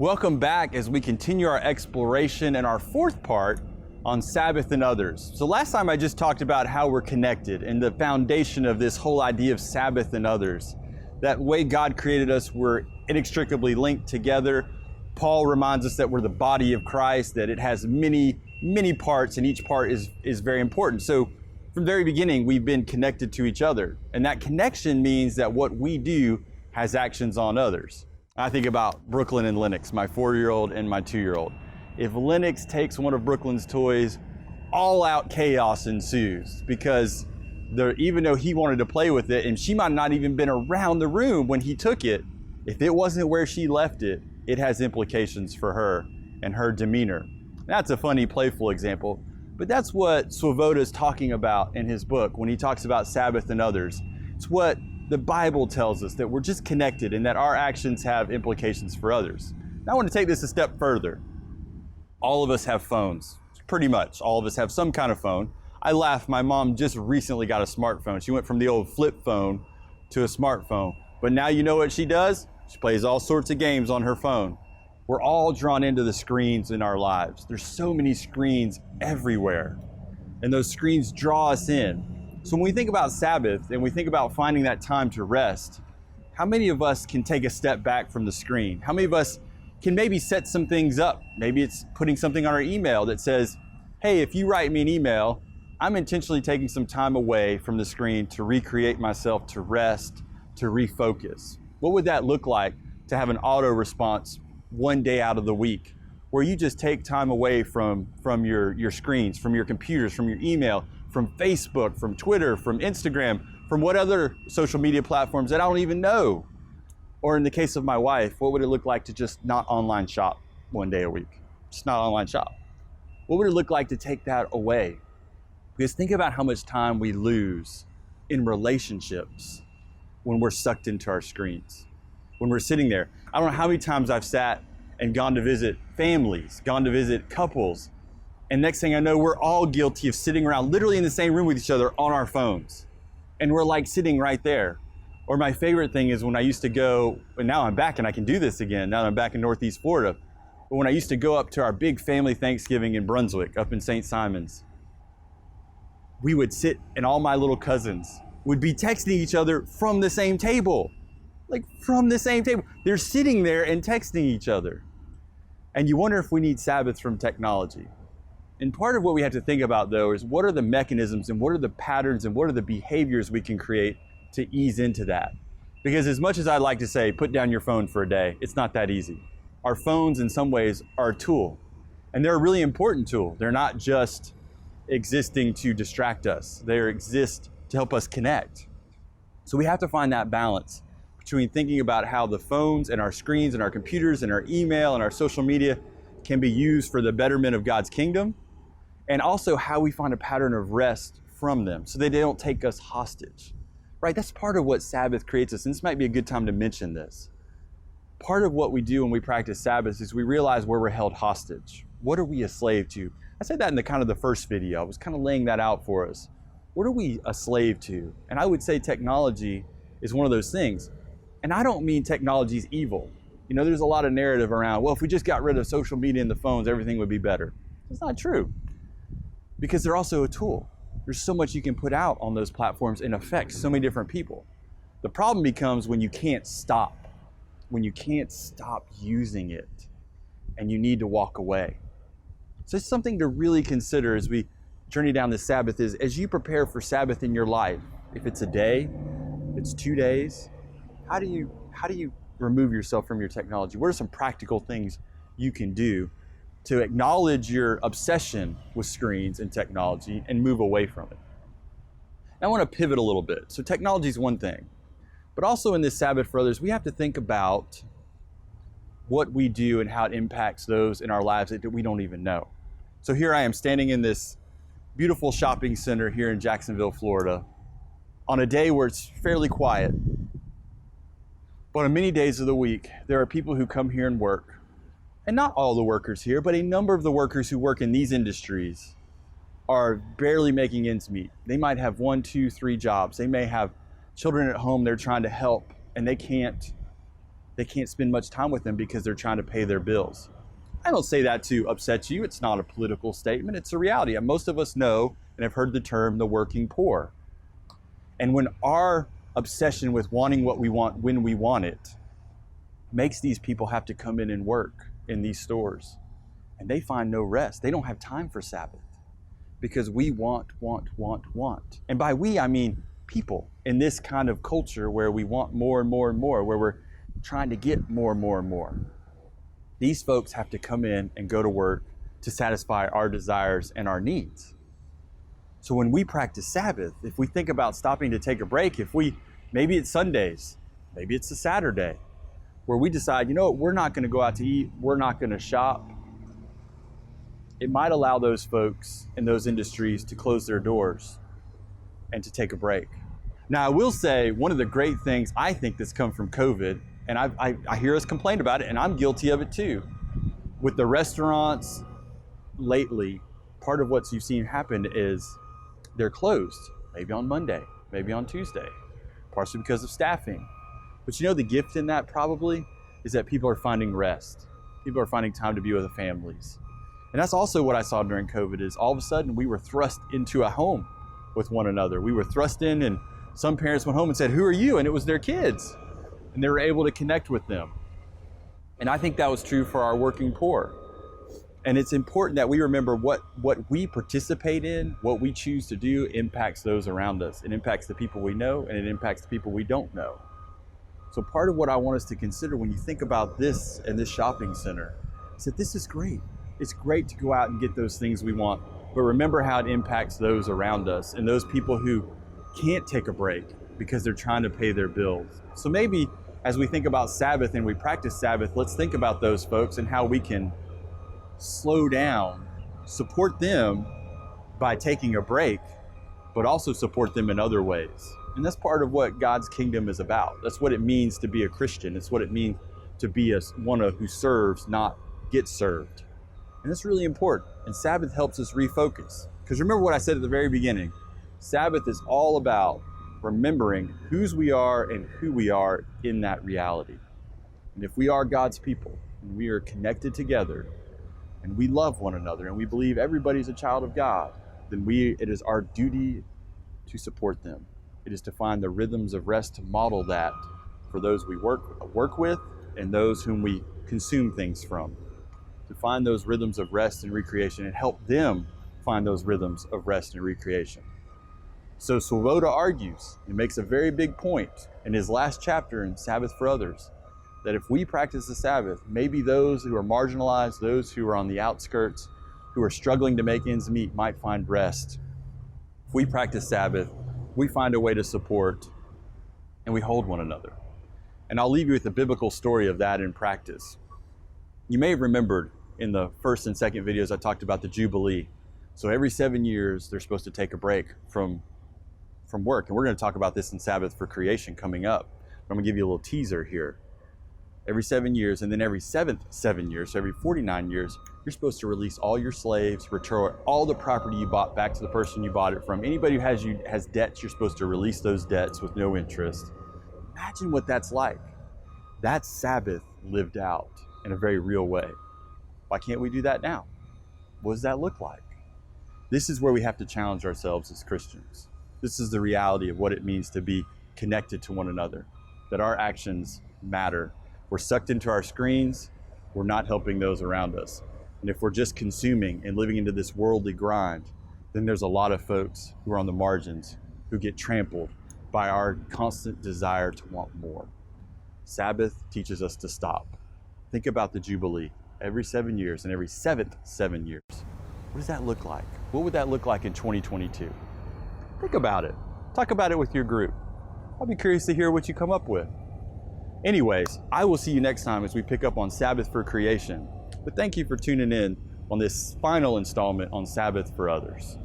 Welcome back as we continue our exploration and our fourth part on Sabbath and others. So last time I just talked about how we're connected and the foundation of this whole idea of Sabbath and others. That way God created us, we're inextricably linked together. Paul reminds us that we're the body of Christ, that it has many parts and each part is very important. So from the very beginning, we've been connected to each other. And that connection means that what we do has actions on others. I think about Brooklyn and Lennox, my 4-year-old and my 2-year-old. If Lennox takes one of Brooklyn's toys, all out chaos ensues because even though he wanted to play with it and she might not even been around the room when he took it, if it wasn't where she left it, it has implications for her and her demeanor. That's a funny, playful example, but that's what Swoboda is talking about in his book when he talks about Sabbath and others. It's what the Bible tells us, that we're just connected and that our actions have implications for others. Now I want to take this a step further. All of us have phones, pretty much. All of us have some kind of phone. I laugh, my mom just recently got a smartphone. She went from the old flip phone to a smartphone. But now you know what she does? She plays all sorts of games on her phone. We're all drawn into the screens in our lives. There's so many screens everywhere, and those screens draw us in. So when we think about Sabbath and we think about finding that time to rest, how many of us can take a step back from the screen? How many of us can maybe set some things up? Maybe it's putting something on our email that says, hey, if you write me an email, I'm intentionally taking some time away from the screen to recreate myself, to rest, to refocus. What would that look like to have an auto response one day out of the week where you just take time away from your screens, from your computers, from your email, from Facebook, from Twitter, from Instagram, from what other social media platforms that I don't even know? Or in the case of my wife, what would it look like to just not online shop one day a week? Just not online shop. What would it look like to take that away? Because think about how much time we lose in relationships when we're sucked into our screens. When we're sitting there, I don't know how many times I've sat and gone to visit families, gone to visit couples, and next thing I know, we're all guilty of sitting around literally in the same room with each other on our phones. And we're like sitting right there. Or my favorite thing is when I used to go, and now I'm back and I can do this again, now that I'm back in Northeast Florida. But when I used to go up to our big family Thanksgiving in Brunswick, up in St. Simon's, we would sit and all my little cousins would be texting each other from the same table. Like from the same table. They're sitting there and texting each other. And you wonder if we need Sabbath from technology. And part of what we have to think about, though, is what are the mechanisms and what are the patterns and what are the behaviors we can create to ease into that? Because as much as I'd like to say, put down your phone for a day, it's not that easy. Our phones, in some ways, are a tool. And they're a really important tool. They're not just existing to distract us. They exist to help us connect. So we have to find that balance between thinking about how the phones and our screens and our computers and our email and our social media can be used for the betterment of God's kingdom, and also how we find a pattern of rest from them so that they don't take us hostage, right? That's part of what Sabbath creates us, and this might be a good time to mention this. Part of what we do when we practice Sabbath is we realize where we're held hostage. What are we a slave to? I said that in the first video. I was kind of laying that out for us. What are we a slave to? And I would say technology is one of those things. And I don't mean technology is evil. You know, there's a lot of narrative around, well, if we just got rid of social media and the phones, everything would be better. It's not true. Because they're also a tool. There's so much you can put out on those platforms and affect so many different people. The problem becomes when you can't stop. When you can't stop using it and you need to walk away. So it's something to really consider as we journey down this Sabbath is, as you prepare for Sabbath in your life, if it's a day, if it's 2 days, how do you remove yourself from your technology? What are some practical things you can do to acknowledge your obsession with screens and technology and move away from it? Now, I want to pivot a little bit. So technology is one thing, but also in this Sabbath for others, we have to think about what we do and how it impacts those in our lives that we don't even know. So here I am standing in this beautiful shopping center here in Jacksonville, Florida, on a day where it's fairly quiet. But on many days of the week, there are people who come here and work. And not all the workers here, but a number of the workers who work in these industries are barely making ends meet. They might have 1, 2, 3 jobs. They may have children at home they're trying to help, and they can't they can't spend much time with them because they're trying to pay their bills. I don't say that to upset you. It's not a political statement. It's a reality. And most of us know and have heard the term the working poor. And when our obsession with wanting what we want when we want it makes these people have to come in and work in these stores, and they find no rest. They don't have time for Sabbath because we want. And by we, I mean people in this kind of culture where we want more and more and more, where we're trying to get more and more and more. These folks have to come in and go to work to satisfy our desires and our needs. So when we practice Sabbath, if we think about stopping to take a break, maybe it's Sundays, maybe it's a Saturday, where we decide, we're not going to go out to eat, we're not going to shop. It might allow those folks in those industries to close their doors and to take a break. Now, I will say one of the great things I think that's come from COVID, and I hear us complain about it, and I'm guilty of it too. With the restaurants lately, part of what you've seen happen is they're closed, maybe on Monday, maybe on Tuesday, partially because of staffing. But the gift in that probably is that people are finding rest. People are finding time to be with their families. And that's also what I saw during COVID is all of a sudden we were thrust into a home with one another. We were thrust in, and some parents went home and said, "Who are you?" And it was their kids. And they were able to connect with them. And I think that was true for our working poor. And it's important that we remember what we participate in, what we choose to do impacts those around us. It impacts the people we know, and it impacts the people we don't know. So part of what I want us to consider when you think about this and this shopping center is that this is great. It's great to go out and get those things we want, but remember how it impacts those around us and those people who can't take a break because they're trying to pay their bills. So maybe as we think about Sabbath and we practice Sabbath, let's think about those folks and how we can slow down, support them by taking a break, but also support them in other ways. And that's part of what God's kingdom is about. That's what it means to be a Christian. It's what it means to be one who serves, not gets served. And that's really important. And Sabbath helps us refocus. Because remember what I said at the very beginning, Sabbath is all about remembering whose we are and who we are in that reality. And if we are God's people, and we are connected together, and we love one another, and we believe everybody's a child of God, then it is our duty to support them. It is to find the rhythms of rest to model that for those we work with and those whom we consume things from. To find those rhythms of rest and recreation and help them find those rhythms of rest and recreation. So Swoboda argues, he makes a very big point in his last chapter in Sabbath for Others, that if we practice the Sabbath, maybe those who are marginalized, those who are on the outskirts, who are struggling to make ends meet might find rest. If we practice Sabbath, we find a way to support and we hold one another. And I'll leave you with the biblical story of that in practice. You may have remembered in the first and second videos I talked about the Jubilee. So every 7 years, they're supposed to take a break from work. And we're going to talk about this in Sabbath for Creation coming up. I'm going to give you a little teaser here. Every 7 years, and then every seventh 7 years, so every 49 years, you're supposed to release all your slaves, return all the property you bought back to the person you bought it from. Anybody who has debts, you're supposed to release those debts with no interest. Imagine what that's like. That's Sabbath lived out in a very real way. Why can't we do that now? What does that look like? This is where we have to challenge ourselves as Christians. This is the reality of what it means to be connected to one another, that our actions matter. We're sucked into our screens, we're not helping those around us. And if we're just consuming and living into this worldly grind, then there's a lot of folks who are on the margins who get trampled by our constant desire to want more. Sabbath teaches us to stop. Think about the Jubilee. Every 7 years and every seventh 7 years. What does that look like? What would that look like in 2022? Think about it. Talk about it with your group. I'll be curious to hear what you come up with. Anyways, I will see you next time as we pick up on Sabbath for Creation. But thank you for tuning in on this final installment on Sabbath for Others.